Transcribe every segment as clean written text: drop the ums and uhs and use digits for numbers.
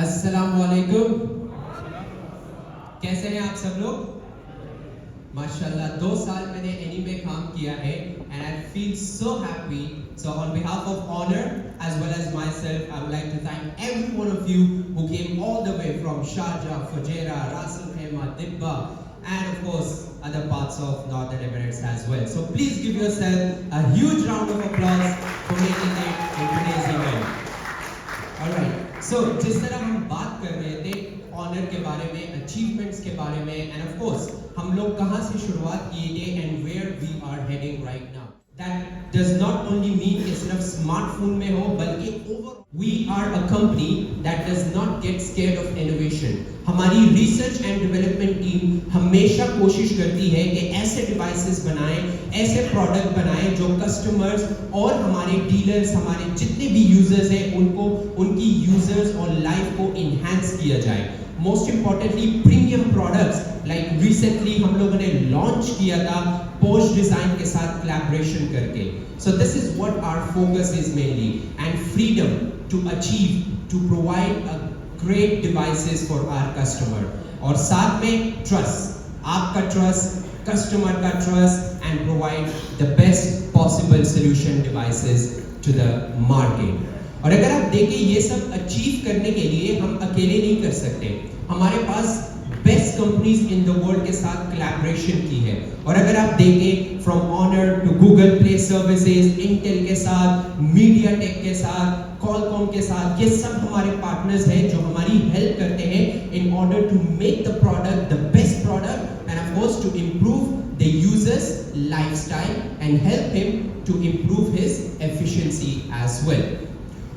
अस्सलाम वालेकुम। कैसे हैं आप सब लोग? माशाल्लाह 2 साल मैंने एनी में काम किया है and I feel so happy. So on behalf of Honor as well as myself, I would like to thank every one of you who came all the way from Sharjah, Fujairah, Ras Al Khaimah, Dibba, and of course other parts of Northern Emirates as well. So please give yourself a huge round of applause for making it in today's event. Alright, so जिस तरह हम बात कर रहे थे honour के बारे में, अचीवमेंट्स के बारे में, एंड ऑफ कोर्स हम लोग कहाँ से शुरुआत किए थे and where we are heading right now. That does not only mean कि सिर्फ स्मार्टफोन में हो, बल्कि over we are a company that does not get scared of innovation. हमारी रिसर्च एंड डेवलपमेंट टीम हमेशा कोशिश करती है कि ऐसे डिवाइसेस बनाएं, ऐसे प्रोडक्ट बनाएं जो कस्टमर्स और हमारे डीलर्स, हमारे जितने भी यूजर्स हैं उनको उनकी यूजर्स और लाइफ को इन्हांस किया जाए। Most importantly premium products like recently हम लोगों ने लॉन्च किया था पोर्श डिजाइन के साथ कोलैबोरेशन करके। So this is what our focus is mainly, and freedom to achieve to provide a great devices for our customer, और साथ में ट्रस्ट, आपका ट्रस्ट, कस्टमर का trust, and provide the best possible solution devices to the market. और अगर आप देखें ये सब अचीव करने के लिए हम अकेले नहीं कर सकते, हमारे पास best companies in the world के साथ कोलैबोरेशन की है। और अगर आप देखें from Honor to Google Play services, Intel के साथ, मीडिया टेक के साथ, कॉलकॉम के साथ, ये सब हमारे पार्टनर्स हैं जो हमारी हेल्प करते हैं in order to make the product the best product, and of course to improve the users lifestyle and help him to improve his efficiency as well.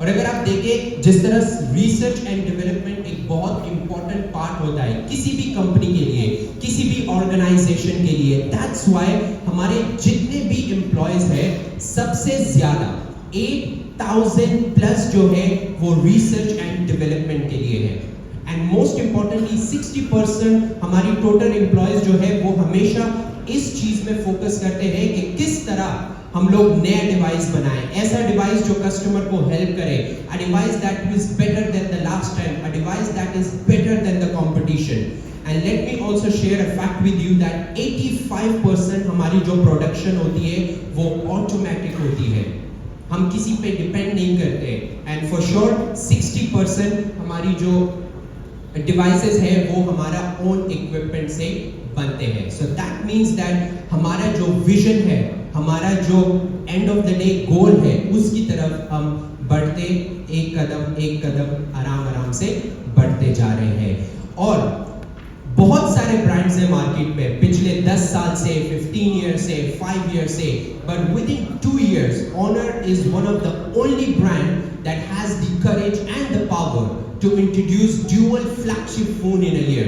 और अगर आप देखें जिस तरह रिसर्च एंड डेवलपमेंट एक बहुत इंपॉर्टेंट पार्ट होता है किसी भी कंपनी के लिए, किसी भी ऑर्गेनाइजेशन के लिए, दैट्स व्हाई हमारे जितने भी एम्प्लॉयज हैं सबसे ज्यादा 8000 प्लस जो है वो रिसर्च एंड डेवलपमेंट के लिए है। एंड मोस्ट इंपॉर्टेंटली 60% हमारी टोटल एम्प्लॉयज जो है वो हमेशा इस चीज में फोकस करते हैं कि किस तरह हम लोग नया डिवाइस बनाएं, ऐसा डिवाइस जो कस्टमर को हेल्प करे, a device that is better than the last time, a device that is better than the competition. And let me also share a fact with you that 85% हमारी जो production होती है वो automatic होती है, हम किसी पे डिपेंड नहीं करते। एंड फॉर श्योर 60% हमारी जो डिवाइसेस है वो हमारा ओन इक्विपमेंट से बनते हैं। सो दैट मीन्स दैट हमारा जो विजन है, हमारा जो एंड ऑफ द डे गोल है, उसकी तरफ हम बढ़ते एक कदम आराम से बढ़ते जा रहे हैं। और बहुत सारे ब्रांड्स हैं मार्केट में पिछले 10 साल से, 15 ईयर से, 5 ईयर से, but within 2 years Honor is one of the only brand that has the courage and the power to introduce dual flagship phone in a year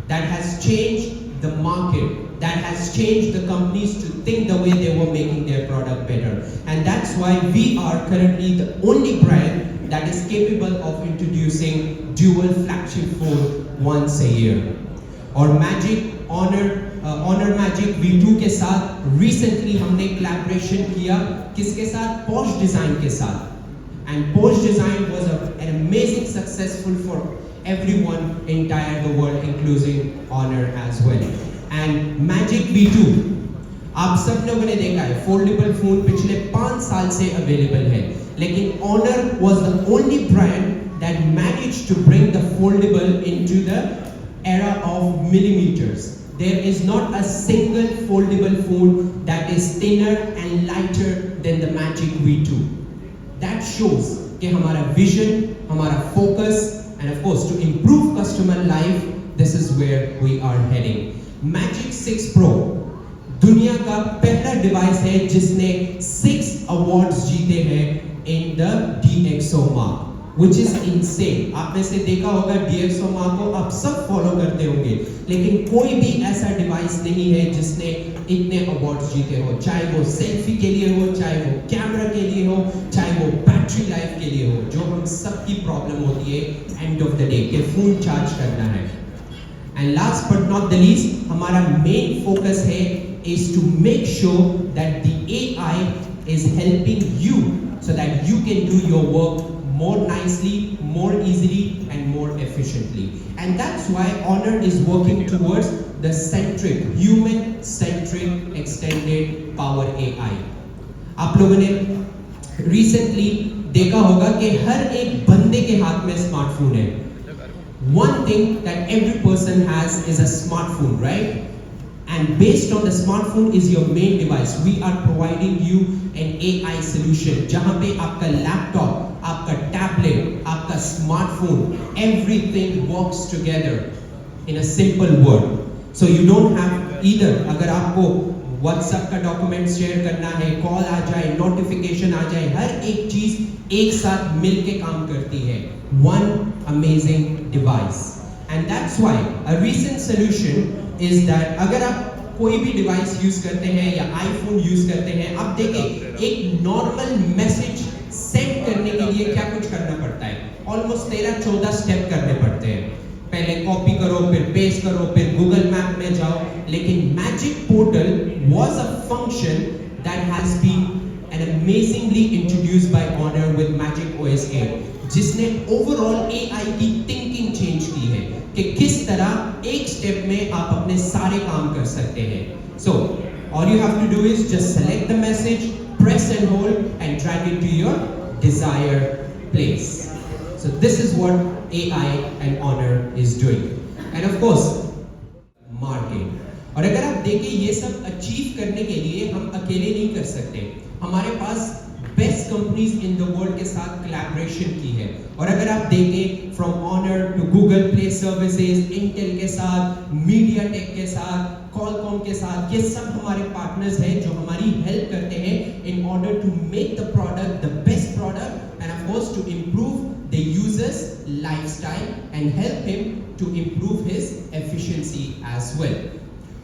that has changed the market, that has changed the companies to think the way they were making their product better. And that's why we are currently the only brand that is capable of introducing dual flagship phone once a year. और Magic Honor Magic V2 के साथ recently हमने collaboration किया, किसके साथ? Porsche Design के साथ। And Porsche Design was an amazing successful for everyone entire the world, including Honor as well. And Magic V2 आप सब लोगों ने देखा है, फोल्डेबल फोन पिछले 5 साल से अवेलेबल है, लेकिन Honor was the only brand that managed to bring the foldable into the era of millimeters. There is not a single foldable phone that is thinner and lighter than the Magic V2. That shows कि हमारा vision, हमारा focus, and of course to improve customer life, this is where we are heading. Magic 6 Pro दुनिया का पहला device है जिसने 6 awards जीते हैं in the DxOMark, which is insane. आप में से देखा होगा DxOMark को आप सब फॉलो करते होंगे, लेकिन कोई भी ऐसा डिवाइस नहीं है जिसने इतने अवार्ड्स जीते हो, चाहे वो सेल्फी के लिए हो, चाहे वो कैमरा के लिए हो, चाहे वो बैटरी लाइफ के लिए हो, जो हम सबकी प्रॉब्लम होती है एंड ऑफ द डे के फोन चार्ज करना है। And last but not the least हमारा मेन फोकस है is to make sure that the AI is helping you so that you can do your work more nicely, more easily and more efficiently. And that's why Honor is working towards the centric, human-centric extended power AI. आप लोगों ने recently देखा होगा कि हर एक बंदे के हाथ में स्मार्टफोन है. One thing that every person has is a smartphone, right? And based on the smartphone is your main device. We are providing you an AI solution. जहाँ पे आपका लैपटॉप, आपका टैबलेट, आपका smartphone, everything works together in a simple word. So you don't have either. अगर आपको WhatsApp का document share करना है, कॉल आ जाए, नोटिफिकेशन आ जाए, हर एक चीज एक साथ मिलके काम करती है. One amazing device. And that's why a recent solution is that अगर आप कोई भी डिवाइस यूज करते हैं या आईफोन यूज करते हैं, आप देखें एक नॉर्मल मैसेज सेंड करने के लिए क्या कुछ करना पड़ता है. ऑलमोस्ट 13-14 स्टेप करने पड़ते हैं. पहले कॉपी करो, फिर पेस्ट करो, फिर गूगल मैप में जाओ. लेकिन magic portal was a function that has been and amazingly introduced by Honor with Magic OS 8, जिसने ओवरऑल AI की थिंकिंग चेंज की है कि किस तरह एक स्टेप में आप अपने सारे काम कर सकते हैं. So all you have to do is just select the message, press and hold and drag it to your desired place. So this is what AI and Honor is doing. And of course, market. और अगर आप देखें ये सब achieve करने के लिए हम अकेले नहीं कर सकते. हमारे पास best companies in the world के साथ कोलैबोरेशन की है. और अगर आप देखें from Honor to Google Play services, Intel के साथ, मीडिया टेक के साथ, कॉलकॉम के साथ, ये सब हमारे पार्टनर्स हैं जो हमारी हेल्प करते हैं in order to make the product the best product and of course to improve the users lifestyle and help him to improve his efficiency as well.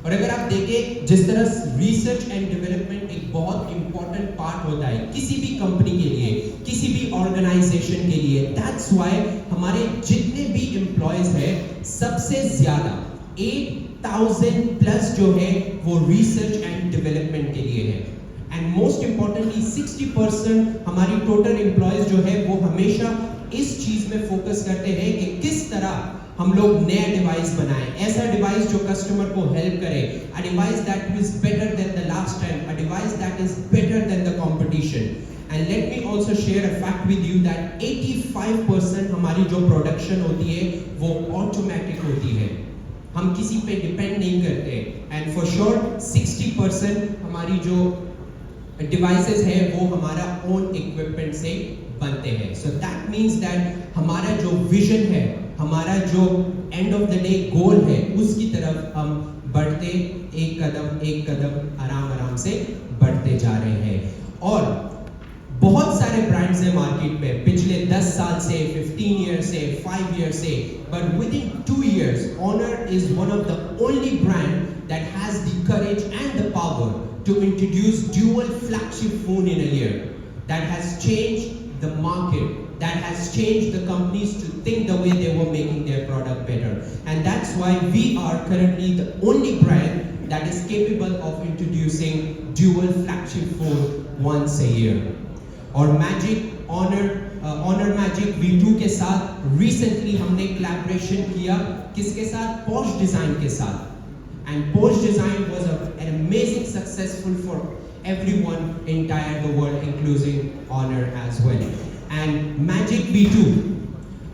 और अगर आप देखें जिस तरह रिसर्च एंड डेवलपमेंट एक बहुत इंपॉर्टेंट पार्ट होता है किसी भी कंपनी के लिए, किसी भी ऑर्गेनाइजेशन के लिए, दैट्स व्हाई हमारे जितने भी एम्प्लॉयज हैं सबसे ज्यादा 8,000 प्लस जो है वो रिसर्च एंड डेवलपमेंट के लिए है. एंड मोस्ट इंपॉर्टेंटली 60% हमारी टोटल एम्प्लॉयज जो है वो हमेशा इस चीज में फोकस करते हैं कि किस तरह हम लोग नया डिवाइस बनाएं, ऐसा डिवाइस जो कस्टमर को हेल्प करे, a device that is better than the last time, a device that is better than the competition. And let me also share a fact with you that 85% हमारी जो production होती है वो automatic होती है. हम किसी पे डिपेंड नहीं करते. एंड फॉर श्योर 60% हमारी जो डिवाइसेस है वो हमारा ओन इक्विपमेंट से बनते हैं. सो दैट मीन्स दैट हमारा जो विजन है, हमारा जो एंड ऑफ द डे गोल है, उसकी तरफ हम बढ़ते एक कदम आराम से बढ़ते जा रहे हैं. और बहुत सारे ब्रांड्स हैं मार्केट में पिछले 10 साल से, 15 ईयर से, 5 ईयर से, but within 2 years Honor is one of the only brand that has the courage and the power to introduce dual flagship phone in a year. That has changed the market, that has changed the companies to think the way they were making their product better. And that's why we are currently the only brand that is capable of introducing dual flagship phone once a year. और Magic Honor Magic V2 के साथ recently हमने collaboration किया किसके साथ? Porsche Design के साथ. And Porsche Design was an amazing successful for everyone entire the world including Honor as well. And Magic V2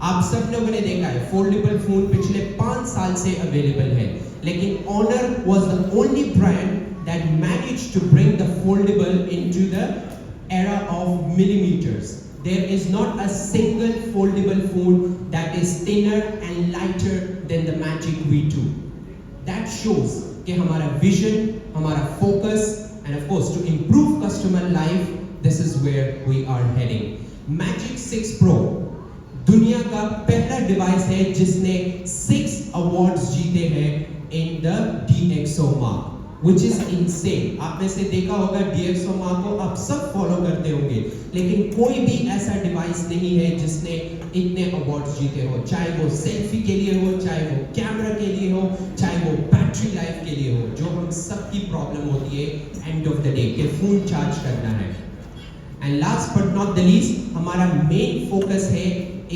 आप सब लोगों ने देखा है फोल्डेबल फोन पिछले 5 साल से अवेलेबल है, लेकिन Honor was the only brand that managed to bring the foldable into the era of millimeters. There is not a single foldable phone that is thinner and lighter than the Magic V2. That shows कि हमारा vision, हमारा focus and of course to improve customer life, this is where we are heading. Magic 6 Pro दुनिया का पहला device है जिसने 6 awards जीते हैं in the DxOMark, which is insane. आपने से देखा होगा DxOMark को आप सब फॉलो करते होंगे, लेकिन कोई भी ऐसा डिवाइस नहीं है जिसने इतने अवार्ड्स जीते हो, चाहे वो सेल्फी के लिए हो, चाहे वो कैमरा के लिए हो, चाहे वो बैटरी लाइफ के लिए हो, जो हम सबकी प्रॉब्लम होती है एंड ऑफ द डे कि फोन चार्ज करना है. And last but not the least हमारा मेन फोकस है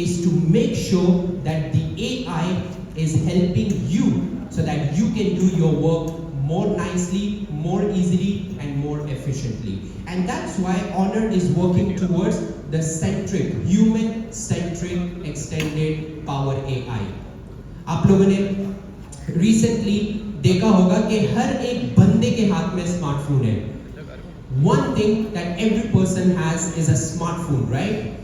is to make sure that the AI is helping you so that you can do your work more nicely, more easily, and more efficiently. And that's why Honor is working towards the centric, human-centric extended power AI. आप लोगों ने recently देखा होगा कि हर एक बंदे के हाथ में स्मार्टफोन है. One thing that every person has is a smartphone, right?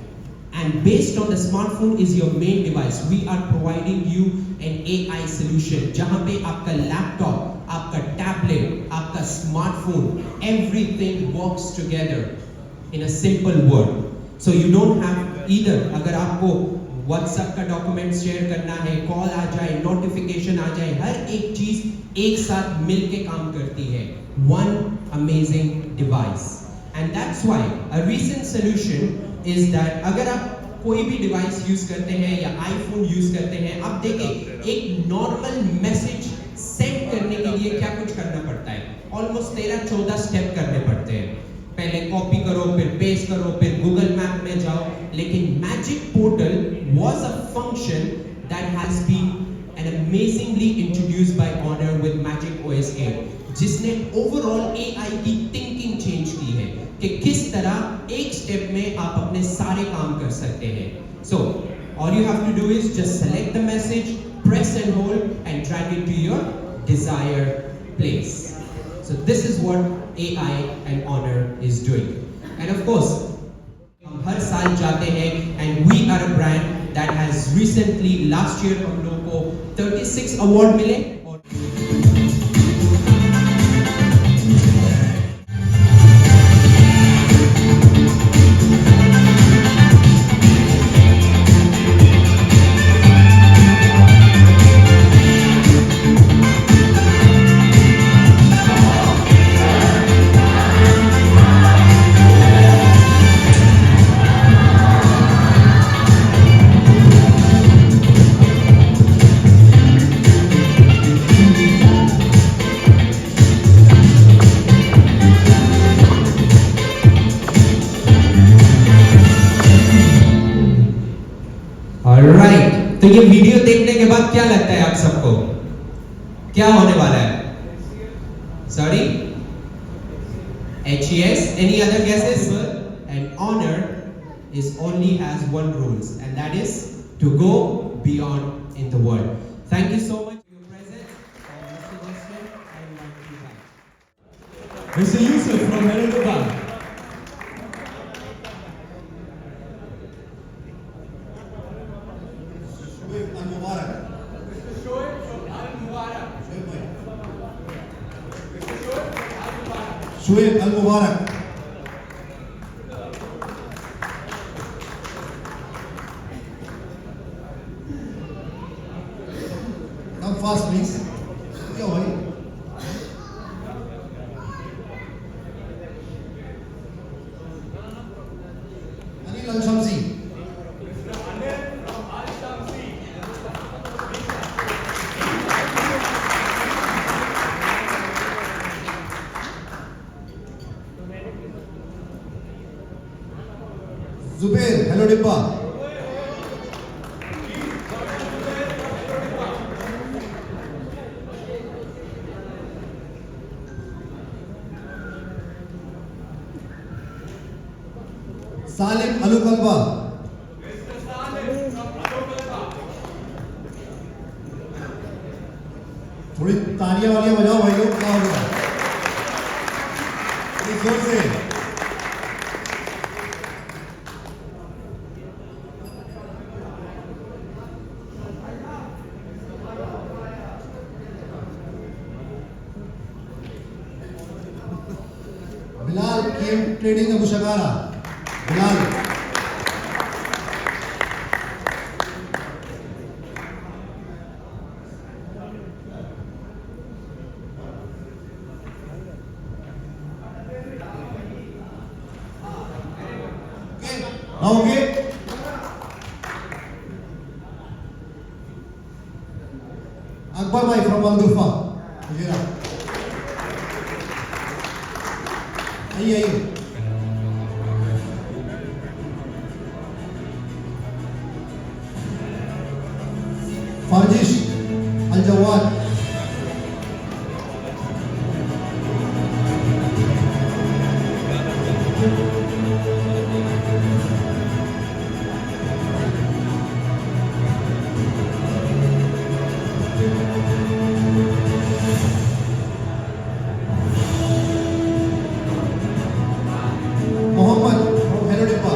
And based on the smartphone is your main device. We are providing you an AI solution. जहाँ पे आपका laptop, आपका tablet, आपका smartphone, everything works together in a simple word. So you don't have either. अगर आपको WhatsApp का document share करना है, call आ जाए, notification आ जाए, हर एक चीज एक साथ मिलके काम करती है. One amazing device. And that's why a recent solution is that अगर आप कोई भी डिवाइस यूज करते हैं या आईफोन यूज करते हैं, आप देखें एक नॉर्मल मैसेज सेंड करने के लिए क्या कुछ करना पड़ता है. ऑलमोस्ट 13-14 स्टेप करने पड़ते हैं. पहले कॉपी करो, फिर पेस्ट करो, फिर गूगल मैप में जाओ. लेकिन magic portal was a function that has been an amazingly introduced by Honor with Magic OS 8, जिसने ओवरऑल एआई की थिंकिंग चेंज की है कि किस तरह एक स्टेप में आप अपने सारे काम कर सकते हैं. So all you have to do is just select the message, press and hold and drag it to your desired place. So this is what AI and Honor is doing. And of course हम हर साल जाते हैं and we are a brand that has recently last year हम लोगों को 36 award मिले. Alright, तो ये वीडियो देखने के बाद क्या लगता है आप सबको? क्या होने वाला है? Sorry? HES? Any other guesses? And honor is only has one rules, and that is to go beyond in the world. Thank you so much for your presence, Mr. Justin and my Mr. Yusuf from Hyderabad. Shoaib Al-Mubarak. Come fast, please. Yo, boy. Anil Al-Shamsi. Zubair, hello Dibba. Salim Alukalba. थोड़ी तालियां वालियां बजाओ भाई लोग, क्या हो गया? थोड़ी जोर से. Bilal came trading Abu Shagara. Bilal. Okay. Akbar bhai from Al-Dufa. आइए आइए. award. Muhammad from Hello Depa.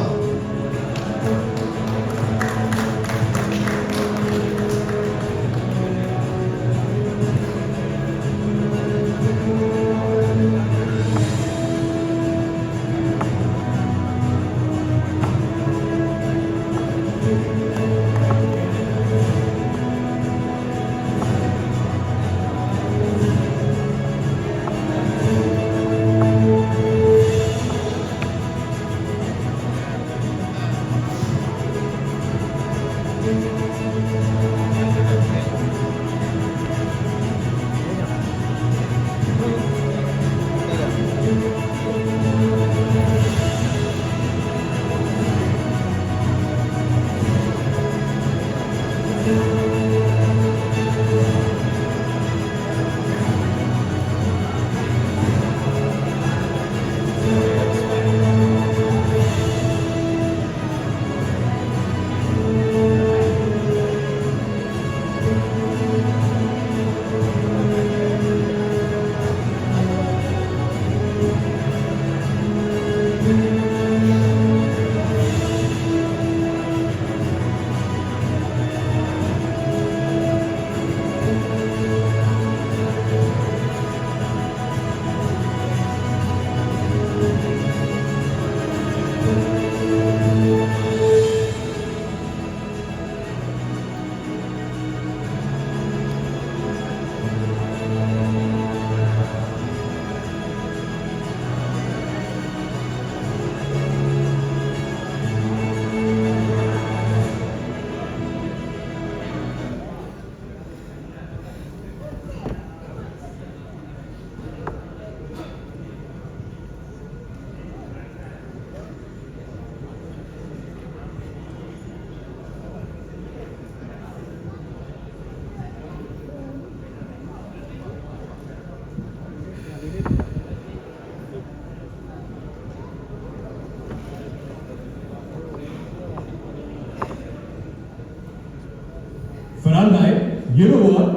Farhan bhai, you know what?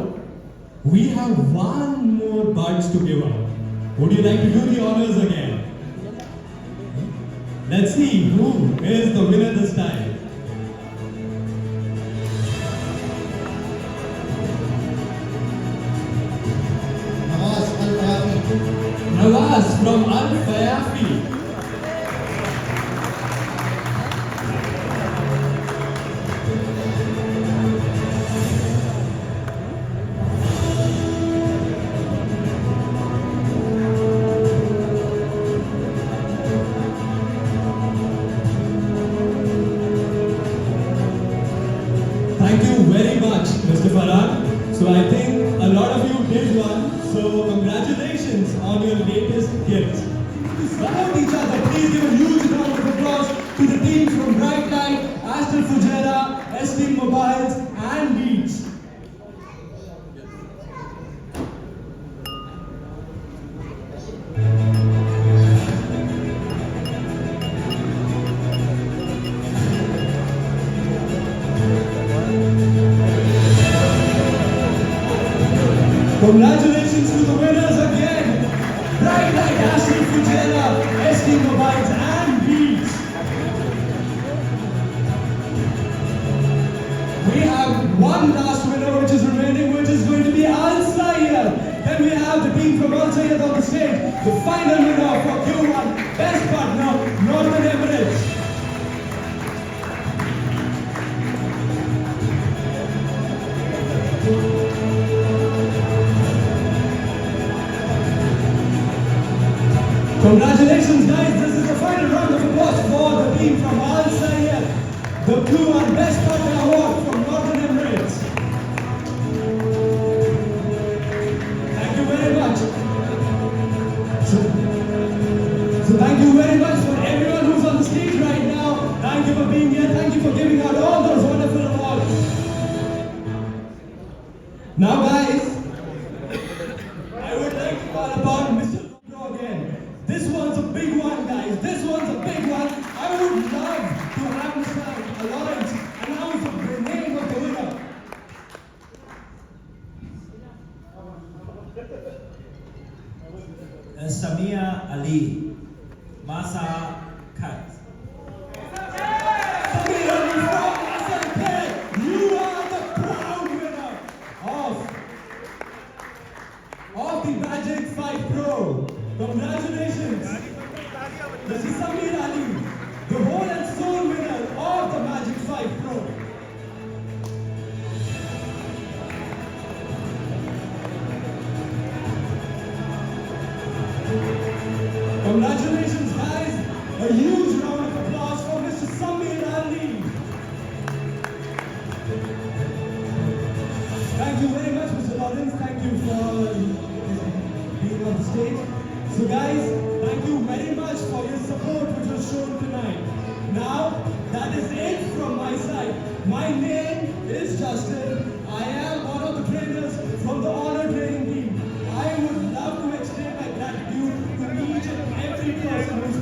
We have one more buds to give out. Would you like to do the honors again? Let's see who is the winner this time. Nawaz Al-Fayafi. Nawaz from Al Fayafi. Thank you very much, Mr. Farhan. So I think a lot of you did one. So congratulations on your latest gift. To support each other, please give a huge round of applause to the teams from Bright Light, Aston Fujera, ST Mobiles, and Leeds. Congratulations to the winners again. Bright Light, Aston Fujera, ST Mobiles, and Leeds. We have one last winner which is remaining, which is going to be Al Sayyad. Then we have the team from Al Sayyad on the stage. The final winner for Q1, Best Partner, Northern Emirates. Congratulations guys, this is the final round of applause for the team from Al Sayyad, the Q1 Best Partner Award from Northern Emirates. Thank you very much. So thank you very much for everyone who's on the stage right now. Thank you for being here, thank you for giving out all those wonderful awards. Now guys, Samia Ali, Masa Kat. Samir Ali from SLK, you are the proud winner of the Magic 5 Pro. Congratulations. This is Samir Ali, the whole and sole winner of the Magic 5 Pro. Congratulations, guys. A huge round of applause for Mr. Samir Ali. Thank you very much, Mr. Lawrence. Thank you for being on the stage. So guys, thank you very much for your support which was shown tonight. Now, that is it from my side. My name is Justin. I am one of the trainers from the Honor Training Team. I would love to extend my gratitude to each and every person who's